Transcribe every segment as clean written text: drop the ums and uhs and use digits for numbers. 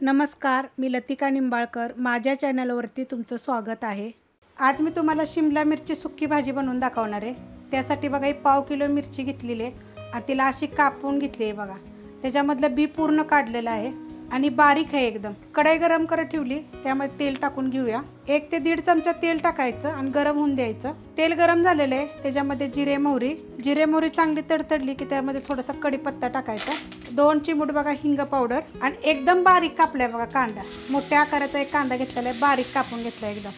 नमस्कार, मी लतिका निंबाळकर. माझ्या चॅनलवरती तुमचं स्वागत आहे. आज मी तुम्हाला शिमला मिरची सुक्की भाजी बनवून दाखवणार आहे. त्यासाठी बघा ही पाव किलो मिरची घेतलेली आहे आणि तिला अशी कापून घेतली आहे बघा. त्याच्यामधलं बी पूर्ण काढलेलं आहे आणि बारीक आहे एकदम. कढई गरम करत ठेवली, त्यामध्ये तेल टाकून घेऊया. 1 ते 1.5 चमचा तेल टाकायचं आणि गरम होऊन द्यायचं. तेल गरम झालेलं आहे, त्याच्यामध्ये जिरे मोहरी चांगली तडतडली की त्यामध्ये थोडासा कढीपत्ता टाकायचा. 2 चिमूट बघा हिंग पावडर आणि एकदम बारीक कापलाय बघा कांदा. मोठ्या आकाराचा एक कांदा घेतलेला आहे, बारीक कापून घेतला एकदम.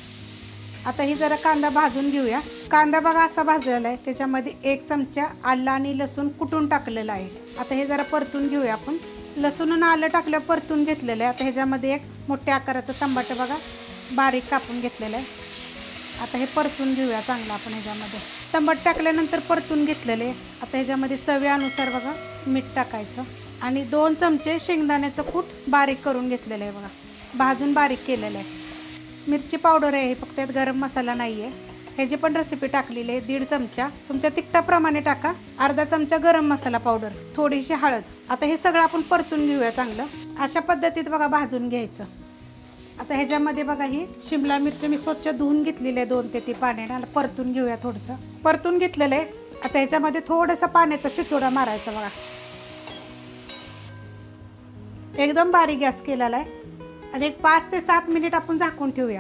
आता ही जरा कांदा भाजून घेऊया. कांदा बघा असा भाजलेला आहे, त्याच्यामध्ये 1 चमचा आलं आणि लसूण कुटून टाकलेला आहे. आता हे जरा परतून घेऊया आपण. लसूण आणि आलं टाकलं परतून घेतलेलं आहे. आता ह्याच्यामध्ये एक मोठ्या आकाराचं टमाटर बघा बारीक कापून घेतलेलं आहे. आता हे परतून घेऊया चांगलं आपण. ह्याच्यामध्ये टमाटर टाकल्यानंतर परतून घेतलेले. आता ह्याच्यामध्ये चवीनुसार बघा मीठ टाकायचं आणि 2 चमचे शेंगदाण्याचं कूट बारीक करून घेतलेलं आहे बघा, भाजून बारीक केलेलं आहे. मिरची पावडर आहे, फक्त यात गरम मसाला नाही आहे. ह्याची पण रेसिपी टाकलेली आहे. 1.5 चमचा तुमच्या तिखटाप्रमाणे टाका. अर्धा चमचा गरम मसाला पावडर, थोडीशी हळद. आता हे सगळं आपण परतून घेऊया चांगलं. अशा पद्धतीत बघा भाजून घ्यायचं. आता ह्याच्यामध्ये बघा ही शिमला मिरची मी स्वच्छ धुवून घेतलेली आहे 2 ते 3 पाण्याने. परतून घेऊया थोडंसं. परतून घेतलेलं आहे. आता ह्याच्यामध्ये थोडंसं पाण्याचा शितोडा मारायचा बघा. एकदम बारीक गॅस केलेला आहे आणि एक 5 ते 7 मिनिट आपण झाकून ठेवूया.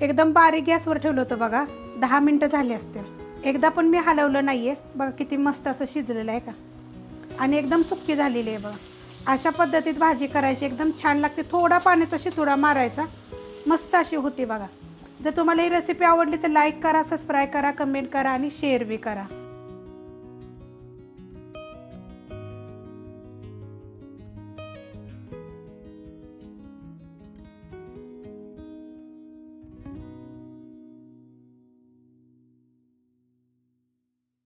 एकदम बारीक गॅसवर ठेवलं होतं बघा, 10 मिनटं झाली असतील. एकदा पण मी हलवलं नाहीये बघा, किती मस्त असं शिजलेलं आहे का. आणि एकदम सुक्की झालेली आहे बघा. अशा पद्धतीत भाजी करायची, एकदम छान लागते. थोडा पाण्याचा शितोडा मारायचा, मस्त अशी होती बघा. जर तुम्हाला ही रेसिपी आवडली तर लाईक करा, सबस्क्राईब करा, कमेंट करा आणि शेअर बी करा.